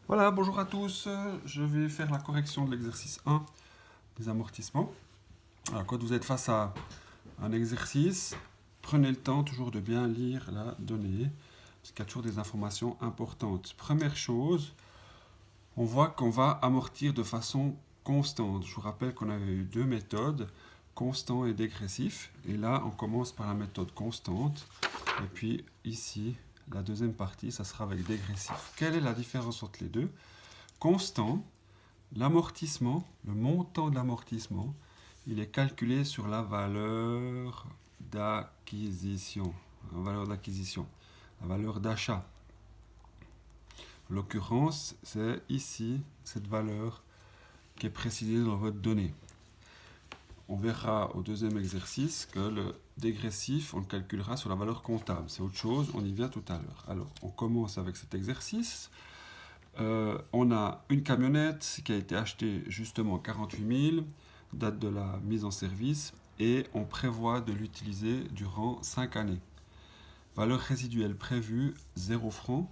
Voilà, bonjour à tous. Je vais faire la correction de l'exercice 1 des amortissements. Alors, quand vous êtes face à un exercice, prenez le temps toujours de bien lire la donnée, parce qu'il y a toujours des informations importantes. Première chose, on voit qu'on va amortir de façon constante. Je vous rappelle qu'on avait eu deux méthodes, constant et dégressif. Et là, on commence par la méthode constante. Et puis ici, la deuxième partie, ça sera avec dégressif. Quelle est la différence entre les deux? Constant, l'amortissement, le montant de l'amortissement, il est calculé sur la valeur d'acquisition. La valeur d'acquisition, la valeur d'achat. En l'occurrence, c'est ici cette valeur qui est précisée dans votre donnée. On verra au deuxième exercice que le dégressif, on le calculera sur la valeur comptable. C'est autre chose, on y vient tout à l'heure. Alors, on commence avec cet exercice. On a une camionnette qui a été achetée justement 48 000, date de la mise en service, et on prévoit de l'utiliser durant 5 années. Valeur résiduelle prévue, 0 francs,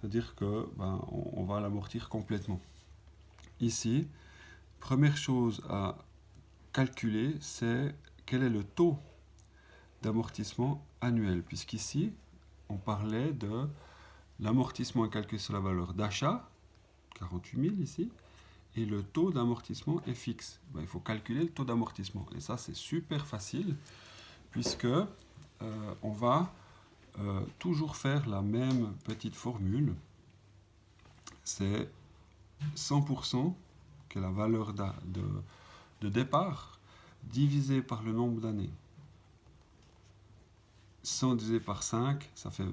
c'est-à-dire que on va l'amortir complètement. Ici, première chose à calculer, c'est quel est le taux d'amortissement annuel, puisqu'ici, on parlait de l'amortissement calculé sur la valeur d'achat, 48 000 ici, et le taux d'amortissement est fixe. Il faut calculer le taux d'amortissement. Et ça, c'est super facile, puisque on va toujours faire la même petite formule. C'est 100%, qui est la valeur de départ, divisé par le nombre d'années. 100 divisé par 5, ça fait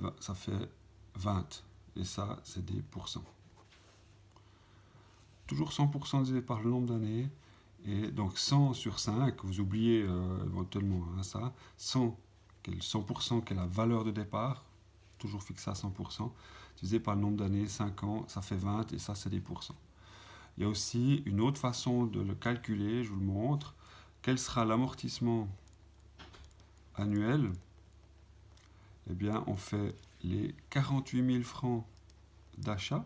20. Et ça, c'est des pourcents. Toujours 100% divisé par le nombre d'années. Et donc 100 sur 5, vous oubliez éventuellement ça. 100, qui est le 100%, qui est la valeur de départ, toujours fixé à 100%, divisé par le nombre d'années, 5 ans, ça fait 20, et ça, c'est des pourcents. Il y a aussi une autre façon de le calculer, je vous le montre. Quel sera l'amortissement annuel? Eh bien, on fait les 48 000 francs d'achat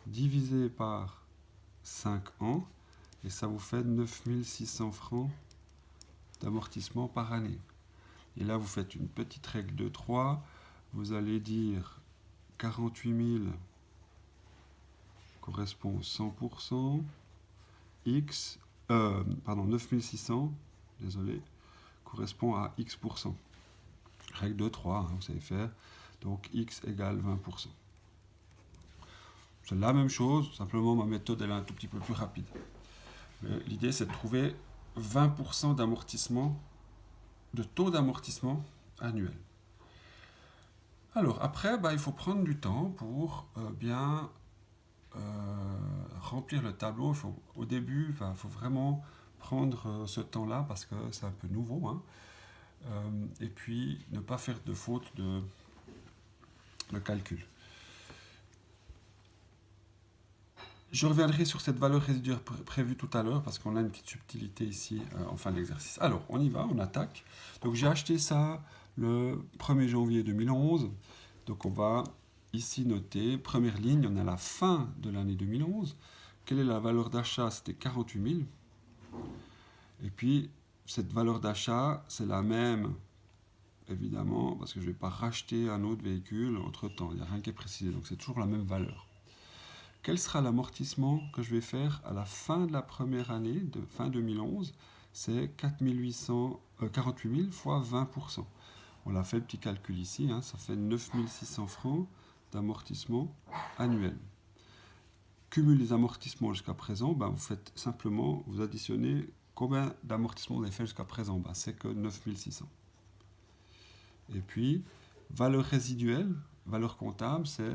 divisé par 5 ans, et ça vous fait 9 600 francs d'amortissement par année. Et là, vous faites une petite règle de 3. Vous allez dire 48 000 correspond 100%. X, 9 600, désolé, correspond à X%. Règle de 3, vous savez faire. Donc X égale 20%. C'est la même chose, simplement ma méthode elle est un tout petit peu plus rapide. L'idée c'est de trouver 20% d'amortissement, de taux d'amortissement annuel. Alors après, il faut prendre du temps pour bien remplir le tableau. Au début, il faut vraiment prendre ce temps-là parce que c'est un peu nouveau. Et puis ne pas faire de faute de calcul. Je reviendrai sur cette valeur résiduelle prévue tout à l'heure parce qu'on a une petite subtilité ici en fin d'exercice. Alors, on y va, on attaque. Donc, j'ai acheté ça le 1er janvier 2011. Donc, on va ici noter, première ligne, on a la fin de l'année 2011. Quelle est la valeur d'achat? C'était 48 000. Et puis, cette valeur d'achat, c'est la même, évidemment, parce que je ne vais pas racheter un autre véhicule entre-temps. Il n'y a rien qui est précisé, donc c'est toujours la même valeur. Quel sera l'amortissement que je vais faire à la fin de la première année, de fin 2011? C'est 48 000 fois 20%. On a fait le petit calcul ici, ça fait 9 600 francs d'amortissement annuel. Cumul des amortissements jusqu'à présent, vous faites simplement, vous additionnez combien d'amortissements vous avez fait jusqu'à présent. C'est que 9 600. Et puis, valeur résiduelle, valeur comptable, c'est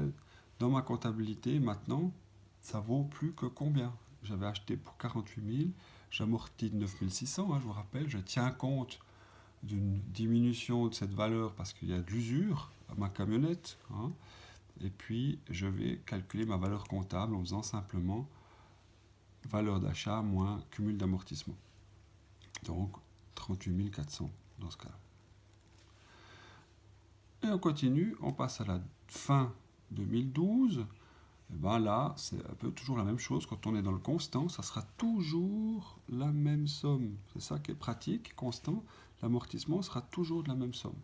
dans ma comptabilité maintenant, ça vaut plus que combien? J'avais acheté pour 48 000, j'amortis 9 600, je vous rappelle, je tiens compte d'une diminution de cette valeur parce qu'il y a de l'usure à ma camionnette. Et puis, je vais calculer ma valeur comptable en faisant simplement valeur d'achat moins cumul d'amortissement. Donc, 38 400 dans ce cas-là. Et on continue, on passe à la fin 2012. Et ben là, c'est un peu toujours la même chose. Quand on est dans le constant, ça sera toujours la même somme. C'est ça qui est pratique, constant. L'amortissement sera toujours de la même somme.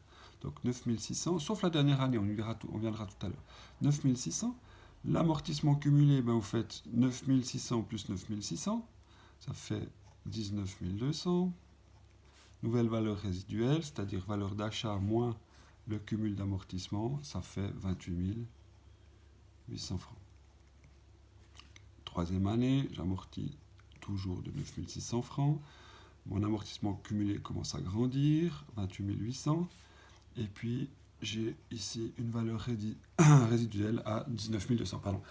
Donc 9600, sauf la dernière année, on viendra tout à l'heure. 9600, l'amortissement cumulé, ben vous faites 9600 plus 9600, ça fait 19200. Nouvelle valeur résiduelle, c'est-à-dire valeur d'achat moins le cumul d'amortissement, ça fait 28 800 francs. Troisième année, j'amortis toujours de 9600 francs. Mon amortissement cumulé commence à grandir, 28 800. Et puis, j'ai ici une valeur résiduelle à 19 200. Pardon.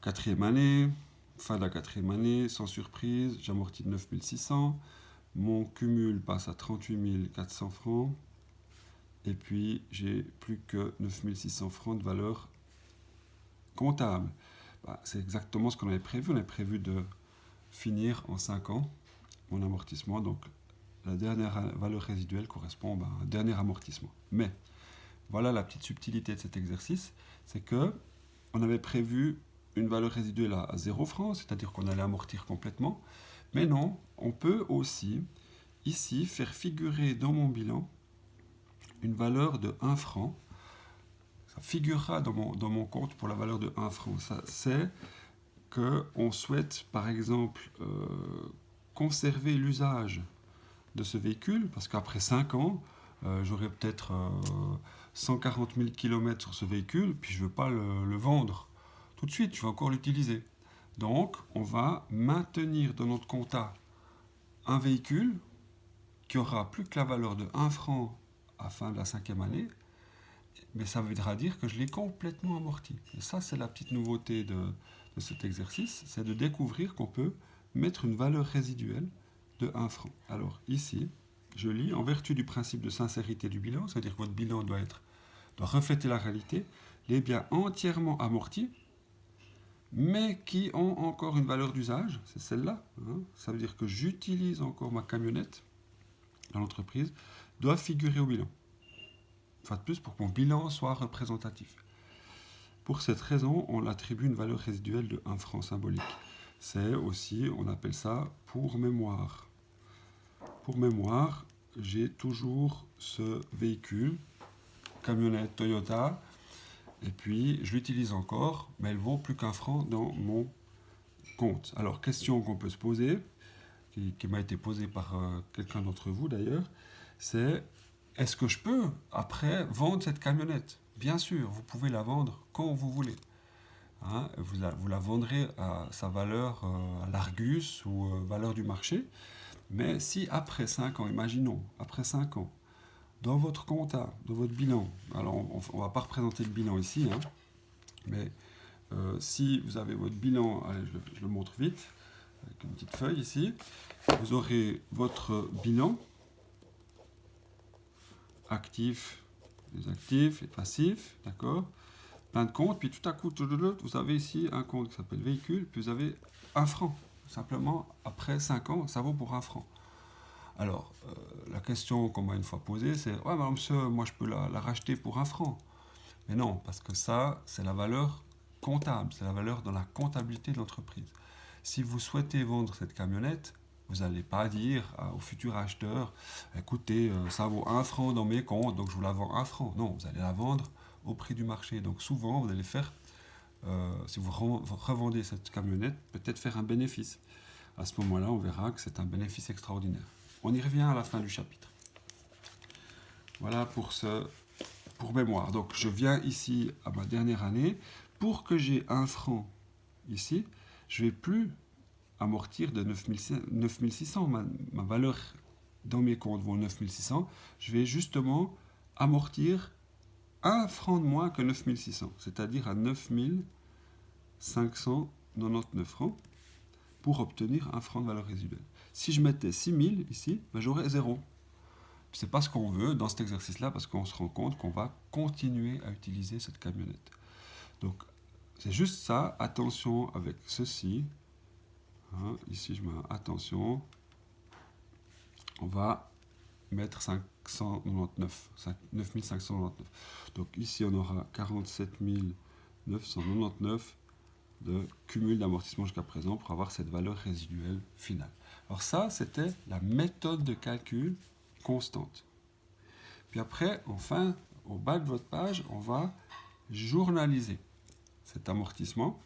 Quatrième année, fin de la quatrième année, sans surprise, j'amortis de 9600. Mon cumul passe à 38 400 francs. Et puis, j'ai plus que 9600 francs de valeur comptable. Bah, c'est exactement ce qu'on avait prévu. On avait prévu de finir en 5 ans mon amortissement. Donc, la dernière valeur résiduelle correspond à un dernier amortissement. Mais, voilà la petite subtilité de cet exercice, c'est que on avait prévu une valeur résiduelle à 0 francs, c'est-à-dire qu'on allait amortir complètement. Mais non, on peut aussi, ici, faire figurer dans mon bilan une valeur de 1 franc. Ça figurera dans mon compte pour la valeur de 1 franc. Ça, c'est qu'on souhaite, par exemple, conserver l'usage de ce véhicule, parce qu'après 5 ans, j'aurai peut-être 140 000 km sur ce véhicule, puis je ne veux pas le vendre tout de suite, je vais encore l'utiliser. Donc, on va maintenir dans notre compta un véhicule qui aura plus que la valeur de 1 franc à la fin de la 5e année, mais ça voudra dire que je l'ai complètement amorti. Et ça, c'est la petite nouveauté de cet exercice, c'est de découvrir qu'on peut mettre une valeur résiduelle de 1 franc. Alors ici, je lis, en vertu du principe de sincérité du bilan, c'est-à-dire que votre bilan doit refléter la réalité, les biens entièrement amortis, mais qui ont encore une valeur d'usage, c'est celle-là, hein, ça veut dire que j'utilise encore ma camionnette dans l'entreprise, doivent figurer au bilan. Enfin de plus, pour que mon bilan soit représentatif. Pour cette raison, on attribue une valeur résiduelle de 1 franc symbolique. C'est aussi, on appelle ça pour mémoire. Pour mémoire, j'ai toujours ce véhicule, camionnette Toyota, et puis je l'utilise encore, mais elle vaut plus qu'1 franc dans mon compte. Alors, question qu'on peut se poser, qui m'a été posée par quelqu'un d'entre vous d'ailleurs, c'est est-ce que je peux, après, vendre cette camionnette? Bien sûr, vous pouvez la vendre quand vous voulez. Hein, vous la vendrez à sa valeur à l'Argus ou valeur du marché. Mais si après 5 ans, imaginons, après 5 ans, dans votre compta, dans votre bilan, alors on ne va pas représenter le bilan ici, hein, mais si vous avez votre bilan, allez, je le montre vite, avec une petite feuille ici, vous aurez votre bilan, actifs, les actifs, les passifs, d'accord, plein de comptes, puis tout à coup, vous avez ici un compte qui s'appelle véhicule, puis vous avez 1 franc. Simplement, après 5 ans, ça vaut pour 1 franc. Alors, la question qu'on m'a une fois posée, c'est « Ouais, mais monsieur, moi je peux la racheter pour 1 franc. » Mais non, parce que ça, c'est la valeur comptable, c'est la valeur dans la comptabilité de l'entreprise. Si vous souhaitez vendre cette camionnette, vous n'allez pas dire au futur acheteur « Écoutez, ça vaut 1 franc dans mes comptes, donc je vous la vends 1 franc. » Non, vous allez la vendre au prix du marché. Donc souvent, vous allez faire, si vous revendez cette camionnette, peut-être faire un bénéfice. À ce moment-là, on verra que c'est un bénéfice extraordinaire. On y revient à la fin du chapitre. Voilà pour mémoire. Donc je viens ici à ma dernière année. Pour que j'ai 1 franc ici, je ne vais plus amortir de 9600. Ma valeur dans mes comptes vaut 9600. Je vais justement amortir 1 franc de moins que 9600, c'est-à-dire à 9599 francs pour obtenir 1 franc de valeur résiduelle. Si je mettais 6000 ici, ben j'aurais 0. C'est pas ce qu'on veut dans cet exercice-là parce qu'on se rend compte qu'on va continuer à utiliser cette camionnette. Donc, c'est juste ça. Attention avec ceci. Hein, ici, je mets attention. On va mettre 599, 9599. Donc ici, on aura 47 999 de cumul d'amortissement jusqu'à présent pour avoir cette valeur résiduelle finale. Alors ça, c'était la méthode de calcul constante. Puis après, enfin, au bas de votre page, on va journaliser cet amortissement.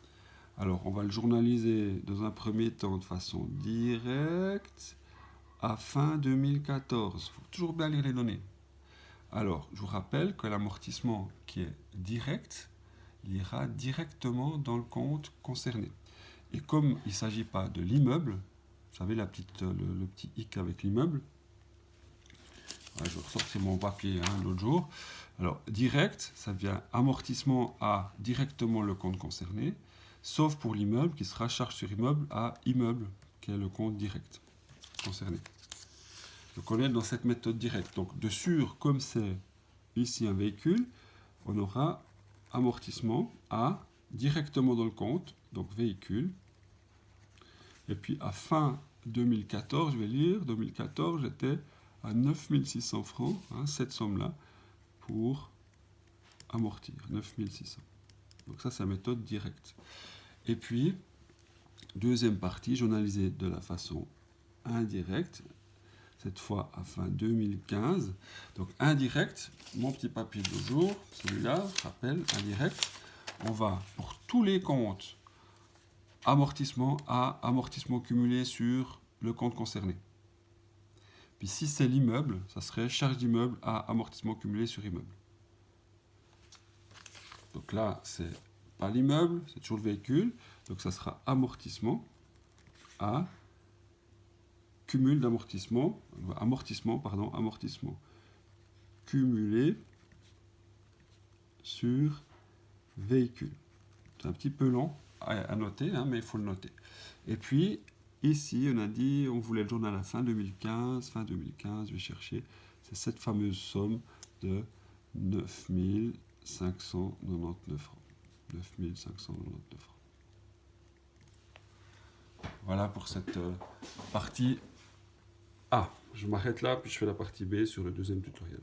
Alors, on va le journaliser dans un premier temps de façon directe à fin 2014. Il faut toujours bien lire les données. Alors, je vous rappelle que l'amortissement qui est direct, il ira directement dans le compte concerné. Et comme il ne s'agit pas de l'immeuble, vous savez, le petit hic avec l'immeuble, je vais ressortir mon papier l'autre jour. Alors, direct, ça devient amortissement à directement le compte concerné, sauf pour l'immeuble qui sera charge sur immeuble à immeuble, qui est le compte direct concerné. Donc, on est dans cette méthode directe. Donc, de sûr, comme c'est ici un véhicule, on aura amortissement à directement dans le compte, donc véhicule. Et puis, à fin 2014, je vais lire, 2014, j'étais à 9600 francs, cette somme-là, pour amortir, 9600. Donc ça, c'est la méthode directe. Et puis, deuxième partie, journalisée de la façon indirecte, cette fois à fin 2015. Donc indirect, mon petit papier de jour, celui-là, je rappelle, indirect, on va pour tous les comptes amortissement à amortissement cumulé sur le compte concerné. Puis si c'est l'immeuble, ça serait charge d'immeuble à amortissement cumulé sur immeuble. Donc là, c'est pas l'immeuble, c'est toujours le véhicule. Donc ça sera amortissement à cumul d'amortissement, amortissement cumulé sur véhicule. C'est un petit peu long à noter, mais il faut le noter. Et puis, ici, on a dit, on voulait le journal à la fin 2015, je vais chercher, c'est cette fameuse somme de 9599 francs. 9599 francs. Voilà pour cette partie A. Je m'arrête là, puis je fais la partie B sur le deuxième tutoriel.